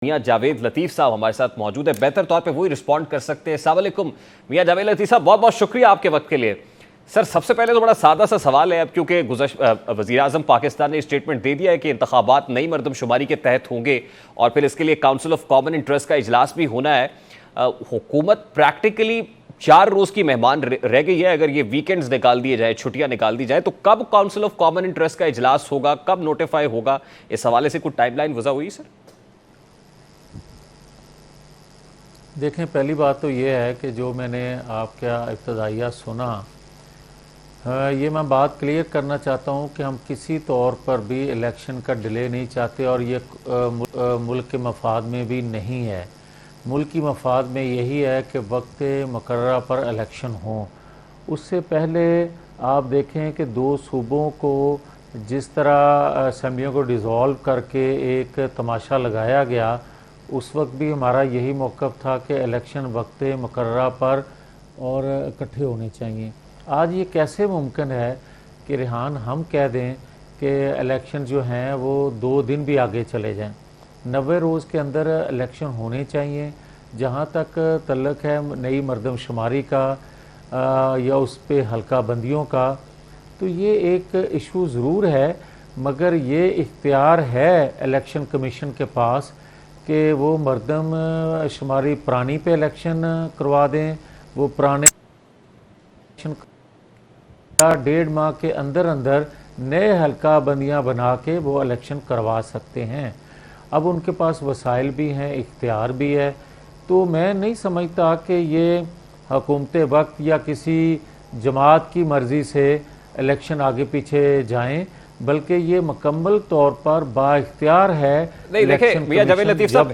मियां जावेद लतीफ़ साहब हमारे साथ मौजूद है, बेहतर तौर पे वही रिस्पॉन्ड कर सकते हैं। अस्सलाम वालेकुम मियां जावेद लतीफ़ साहब, बहुत बहुत शुक्रिया आपके वक्त के लिए। सर, सबसे पहले तो बड़ा सादा सा सवाल है, अब क्योंकि वज़ीर आज़म पाकिस्तान ने स्टेटमेंट दे दिया है कि इंतखाबात नई मरदमशुमारी के तहत होंगे और फिर इसके लिए काउंसिल ऑफ कॉमन इंटरेस्ट का इजलास भी होना है। हुकूमत प्रैक्टिकली 4 रोज़ की मेहमान रह गई है। अगर ये वीकेंड्स निकाल दिए जाए, छुट्टियां निकाल दी जाए, तो कब काउंसिल ऑफ कॉमन इंटरेस्ट का इजलास होगा, कब नोटिफाई होगा, इस हवाले से कुछ टाइमलाइन वज़ा हुई सर? देखें, पहली बात तो ये है कि जो मैंने आपका इब्तदाइया सुना, ये मैं बात क्लियर करना चाहता हूँ कि हम किसी तौर पर भी इलेक्शन का डिले नहीं चाहते और ये मुल्क के मफाद में भी नहीं है। मुल्क की मफाद में यही है कि वक्त मुकर्ररा पर इलेक्शन हो। उससे पहले आप देखें कि 2 सूबों को जिस तरह असम्बलियों को डिज़ोल्व करके एक तमाशा लगाया गया, उस वक्त भी हमारा यही मौक़िफ़ था कि इलेक्शन वक्त मुकर्ररा पर और इकट्ठे होने चाहिए। आज ये कैसे मुमकिन है कि रेहान हम कह दें कि इलेक्शन जो हैं वो 2 दिन भी आगे चले जाएं? 90 रोज़ के अंदर इलेक्शन होने चाहिए। जहाँ तक तल्लक है नई मरदमशुमारी का या उस पर हल्का बंदियों का, तो ये एक इशू ज़रूर है, मगर ये इख्तियार है इलेक्शन कमीशन के पास कि वो मरदम शुमारी पुरानी पे इलेक्शन करवा दें। वो पुराने इलेक्शन 1.5 माह के अंदर अंदर नए हल्का बंदियाँ बना के वो इलेक्शन करवा सकते हैं। अब उनके पास वसाइल भी हैं, इख्तियार भी है। तो मैं नहीं समझता कि ये हुकूमत वक्त या किसी जमात की मर्ज़ी से इलेक्शन आगे पीछे जाएं, बल्कि ये मुकम्मल तौर पर बाइख्तियार है। नहीं, देखिए मियां जावेद लतीफ़ साहब,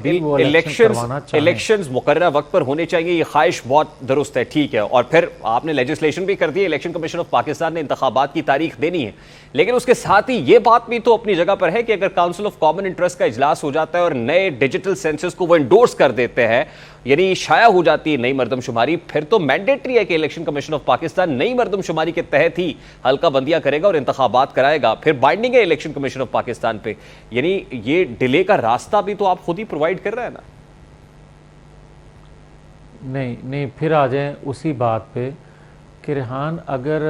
इलेक्शंस मुकर्रर वक्त पर होने चाहिए, ये ख्वाहिश बहुत दुरुस्त है, ठीक है। और फिर आपने लेजिस्लेशन भी कर दी है, इलेक्शन कमीशन ऑफ पाकिस्तान ने इंतखाबात की तारीख देनी है। लेकिन उसके साथ ही ये बात भी तो अपनी जगह पर है कि अगर काउंसिल ऑफ कॉमन इंटरेस्ट का इजलास हो जाता है और नए डिजिटल सेंसस को वो इंडोर्स कर देते हैं, यानी शाया हो जाती है नई मरदमशुमारी, फिर तो मैंडेटरी है कि इलेक्शन कमीशन ऑफ पाकिस्तान नई मरदमशुमारी के तहत ही हल्का बंदियां करेगा और इंतखाबात कराएगा। फिर बाइंडिंग है इलेक्शन कमीशन ऑफ पाकिस्तान पे। यानी ये डिले का रास्ता भी तो आप खुद ही प्रोवाइड कर रहे हैं ना? नहीं, फिर आ जाएं उसी बात पे कि रेहान, अगर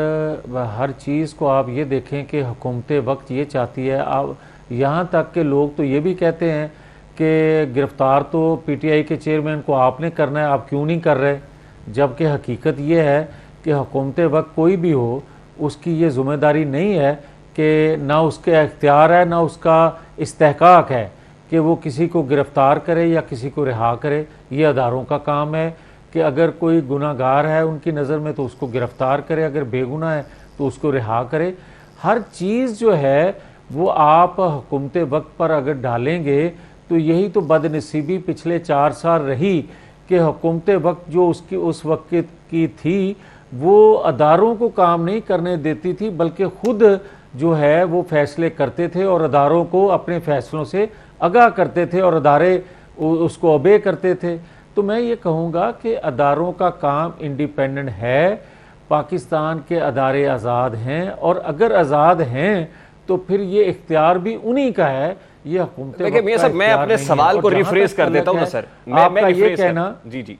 हर चीज़ को आप ये देखें कि हुकूमत वक्त ये चाहती है, आप यहाँ तक के लोग तो ये भी कहते हैं कि गिरफ्तार तो पीटीआई के चेयरमैन को आपने करना है, आप क्यों नहीं कर रहे? जबकि हकीकत ये है कि हुकूमत वक्त कोई भी हो, उसकी ये ज़िम्मेदारी नहीं है कि ना उसके इख्तियार है ना उसका इस्तेहकाक है कि वो किसी को गिरफ़्तार करे या किसी को रिहा करे। ये अदारों का काम है कि अगर कोई गुनाहगार है उनकी नज़र में तो उसको गिरफ़्तार करे, अगर बेगुनाह है तो उसको रिहा करे। हर चीज़ जो है वो आप हुकूमत वक्त पर अगर डालेंगे तो यही तो बदनसीबी पिछले 4 साल रही कि हुकूमत वक्त जो उसकी उस वक्त की थी वो अदारों को काम नहीं करने देती थी, बल्कि खुद जो है वो फैसले करते थे और अदारों को अपने फैसलों से आगाह करते थे और अदारे उसको ओबे करते थे। तो मैं ये कहूँगा कि अदारों का काम इंडिपेंडेंट है, पाकिस्तान के अदारे आज़ाद हैं और अगर आज़ाद हैं तो फिर ये इख्तियार भी उन्हीं का है। ये हुकूमत देखिए मियां साहब, मैं अपने सवाल को रिफ्रेश कर देता हूं ना सर। मैं ये कहना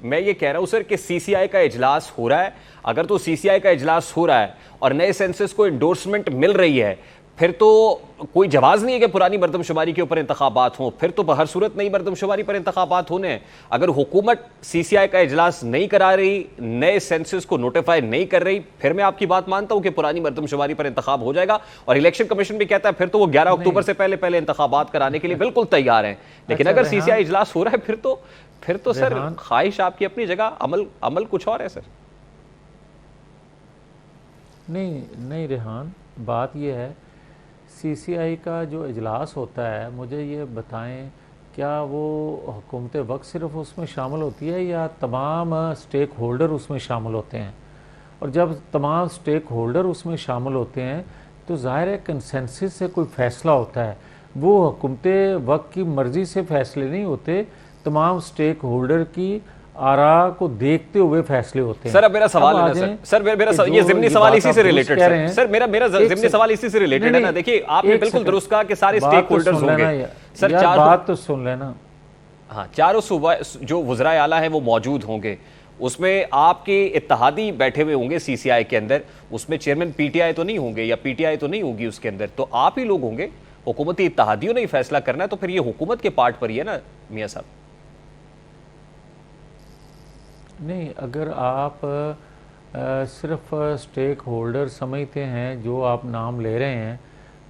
मैं ये कह रहा हूं सर कि सीसीआई का इजलास हो रहा है। अगर तो सीसीआई का इजलास हो रहा है और नए सेंसस को इंडोर्समेंट मिल रही है, फिर तो कोई जवाब नहीं है कि पुरानी मरदमशुमारी के ऊपर इंतखाबात हों। फिर तो हर सूरत नई मरदमशुमारी पर इंतखाबात होने हैं। अगर हुकूमत सीसीआई का इजलास नहीं करा रही, नए सेंसस को नोटिफाई नहीं कर रही, फिर मैं आपकी बात मानता हूं कि पुरानी मरदमशुमारी पर इंतखाब हो जाएगा। और इलेक्शन कमीशन भी कहता है फिर तो वो 11 अक्टूबर से पहले पहले इंतखाबात कराने के लिए बिल्कुल तैयार हैं। लेकिन अगर सीसीआई इजलास हो रहा है फिर तो सर ख्वाहिश आपकी अपनी जगह, अमल कुछ और है सर। नहीं रेहान, बात यह है सीसीआई का जो इजलास होता है, मुझे ये बताएं क्या वो हुकूमत वक्त सिर्फ उसमें शामिल होती है या तमाम स्टेक होल्डर उसमें शामिल होते हैं? और जब तमाम स्टेक होल्डर उसमें शामिल होते हैं तो ज़ाहिर है कंसेंसस से कोई फ़ैसला होता है। वो हुकूमत वक्त की मर्ज़ी से फ़ैसले नहीं होते, तमाम स्टेक होल्डर की आरा को देखते हुए फैसले होते हैं। सर अब मेरा सवाल है ना सर मेरा ये ज़िमनी सवाल इसी से रिलेटेड है सर। मेरा ज़िमनी सवाल इसी से रिलेटेड है ना। देखिए आपने बिल्कुल दुरुस्त कहा कि सारे स्टेक होल्डर्स होंगे। सर बात तो सुन लेना। हाँ, चारों सूबा जो वज़राए आला हैं वो मौजूद होंगे, उसमें आपके इत्तेहादी बैठे हुए होंगे सीसीआई के अंदर, उसमें चेयरमैन पीटीआई तो नहीं होंगे या पीटीआई तो नहीं होगी उसके अंदर, तो आप ही लोग होंगे। हुकूमती इत्तेहादियों ने ही फैसला करना है, तो फिर ये हुकूमत के पार्ट पर ही है ना मियाँ साहब। नहीं, अगर आप सिर्फ स्टेक होल्डर समझते हैं, जो आप नाम ले रहे हैं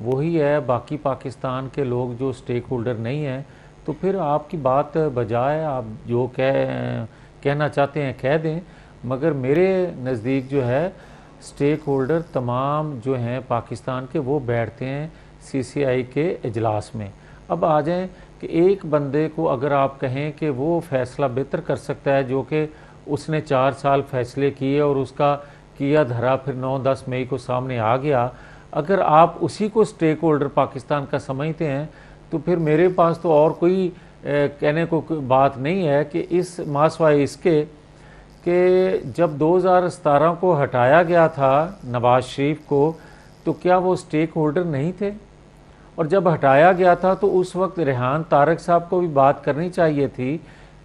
वही है, बाकी पाकिस्तान के लोग जो स्टेक होल्डर नहीं हैं, तो फिर आपकी बात बजाय आप जो कहना चाहते हैं कह दें। मगर मेरे नज़दीक जो है स्टेक होल्डर तमाम जो हैं पाकिस्तान के, वो बैठते हैं सीसीआई के इजलास में। अब आ जाएं कि एक बंदे को अगर आप कहें कि वो फ़ैसला बेहतर कर सकता है, जो कि उसने 4 साल फैसले किए और उसका किया धरा फिर 9-10 मई को सामने आ गया, अगर आप उसी को स्टेक होल्डर पाकिस्तान का समझते हैं, तो फिर मेरे पास तो और कोई कहने को बात नहीं है कि इस मासवाए इसके कि जब 2017 को हटाया गया था नवाज शरीफ को, तो क्या वो स्टेक होल्डर नहीं थे? और जब हटाया गया था तो उस वक्त रेहान तारक साहब को भी बात करनी चाहिए थी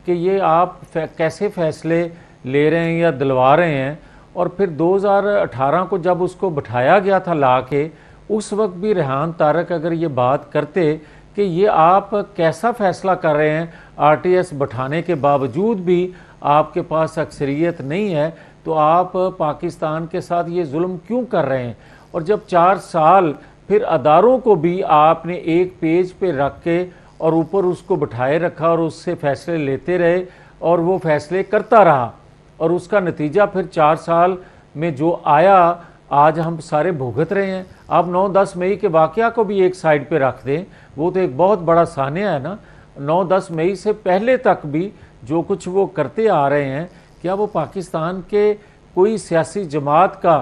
कि ये आप कैसे फ़ैसले ले रहे हैं या दिलवा रहे हैं। और फिर 2018 को जब उसको बिठाया गया था ला के, उस वक्त भी रेहान तारक अगर ये बात करते कि ये आप कैसा फ़ैसला कर रहे हैं, आरटीएस बिठाने के बावजूद भी आपके पास अक्सरियत नहीं है, तो आप पाकिस्तान के साथ ये जुल्म क्यों कर रहे हैं? और जब 4 साल फिर अदारों को भी आपने एक पेज पे रख के और ऊपर उसको बिठाए रखा और उससे फैसले लेते रहे और वो फैसले करता रहा, और उसका नतीजा फिर 4 साल में जो आया आज हम सारे भुगत रहे हैं। आप 9-10 मई के वाक़या को भी एक साइड पे रख दें, वो तो एक बहुत बड़ा सानिया है ना। 9-10 मई से पहले तक भी जो कुछ वो करते आ रहे हैं, क्या वो पाकिस्तान के कोई सियासी जमात का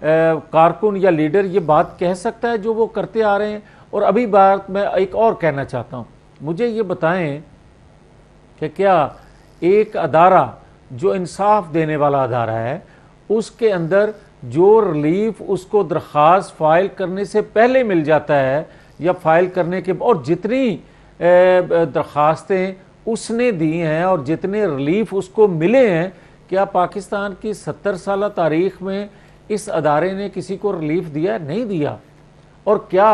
कारकुन या लीडर ये बात कह सकता है जो वो करते आ रहे हैं? और अभी बात मैं एक और कहना चाहता हूँ, मुझे ये बताएं कि क्या एक अदारा जो इंसाफ देने वाला अदारा है, उसके अंदर जो रिलीफ उसको दरख्वास्त फाइल करने से पहले मिल जाता है या फाइल करने के, और जितनी दरख्वास्तें उसने दी हैं और जितने रिलीफ उसको मिले हैं, क्या पाकिस्तान की 70 साल तारीख में इस अदारे ने किसी को रिलीफ दिया? नहीं दिया। और क्या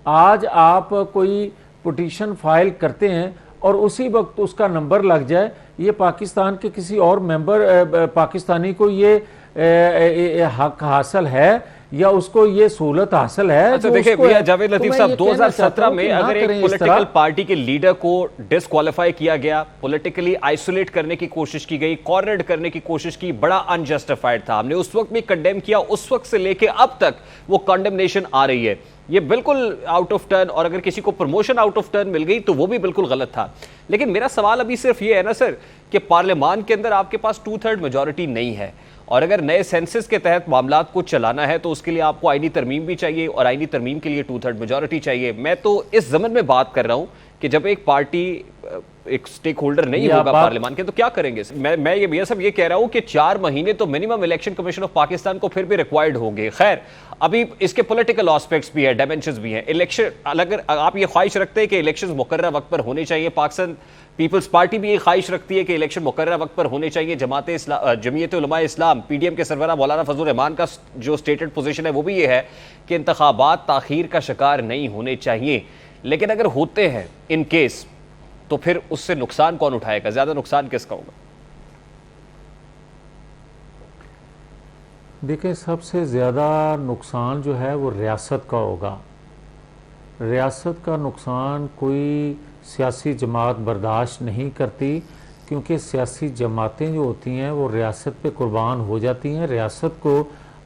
आज आप कोई पिटीशन फाइल करते हैं और उसी वक्त उसका नंबर लग जाए, ये पाकिस्तान के किसी और मेंबर पाकिस्तानी को ये हक हासिल है या उसको ये सहूलत हासिल है? अच्छा देखिए भैया जावेद लतीफ साहब, 2017 में अगर एक पॉलिटिकल पार्टी के लीडर को डिस्क्वालीफाई किया गया, पॉलिटिकली आइसोलेट करने की कोशिश की गई, कॉर्नर्ड करने की कोशिश की, बड़ा अनजस्टिफाइड था, हमने उस वक्त भी कंडेम किया, उस वक्त से लेके अब तक वो कंडेमनेशन आ रही है, ये बिल्कुल आउट ऑफ टर्न, और अगर किसी को प्रमोशन आउट ऑफ टर्न मिल गई तो वो भी बिल्कुल गलत था। लेकिन मेरा सवाल अभी सिर्फ ये है ना सर कि पार्लियामान के अंदर आपके पास 2/3 मेजॉरिटी नहीं है, और अगर नए सेंसस के तहत मामलात को चलाना है तो उसके लिए आपको आईनी तरमीम भी चाहिए, और आईनी तरमीम के लिए 2/3 मेजॉरिटी चाहिए। मैं तो इस ज़मन में बात कर रहा हूं कि जब एक पार्टी एक स्टेक होल्डर नहीं होगा पार्लियामान के, तो क्या करेंगे? मैं ये भैया सब ये कह रहा हूं कि 4 महीने तो minimum election commission of Pakistan को फिर भी रिक्वायर्ड होंगे। खैर, अभी इसके पॉलिटिकल एस्पेक्ट्स भी है, डायमेंशंस भी हैं। इलेक्शन, अगर आप ये ख्वाहिश रखते हैं कि इलेक्शन मुकर्रर वक्त पर होने चाहिए, पाकिस्तान पीपल्स पार्टी भी ये ख्वाहिश रखती है कि इलेक्शन मुकर्रर वक्त पर होने चाहिए, जमीयत उलमा इस्लाम पीडीएम के सरबराह मौलाना फजल रहमान का जो स्टेटेड पोजीशन है वो भी ये है कि इंतखाबात ताखीर का शिकार नहीं होने चाहिए। लेकिन अगर होते हैं इन केस, तो फिर उससे नुकसान कौन उठाएगा? ज्यादा नुकसान किसका होगा? देखिए, सबसे ज़्यादा नुकसान जो है वो रियासत का होगा। रियासत का नुकसान कोई सियासी जमात बर्दाश्त नहीं करती, क्योंकि सियासी जमातें जो होती हैं वो रियासत पे कुर्बान हो जाती हैं, रियासत को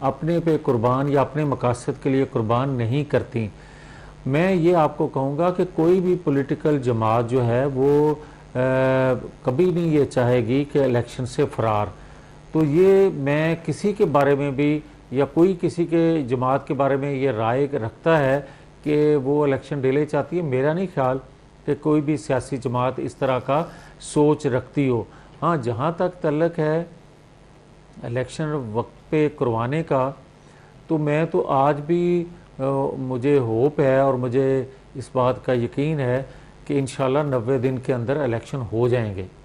अपने पे कुर्बान या अपने मकासद के लिए कुर्बान नहीं करती। मैं ये आपको कहूँगा कि कोई भी पॉलिटिकल जमात जो है वो कभी नहीं ये चाहेगी कि इलेक्शन से फरार। तो ये मैं किसी के बारे में भी या कोई किसी के जमात के बारे में ये राय रखता है कि वो इलेक्शन डिले चाहती है, मेरा नहीं ख्याल कि कोई भी सियासी जमात इस तरह का सोच रखती हो। हाँ, जहाँ तक तल्लक है इलेक्शन वक्त पे करवाने का, तो मैं तो आज भी मुझे होप है और मुझे इस बात का यकीन है कि इंशाल्लाह 90 दिन के अंदर इलेक्शन हो जाएंगे।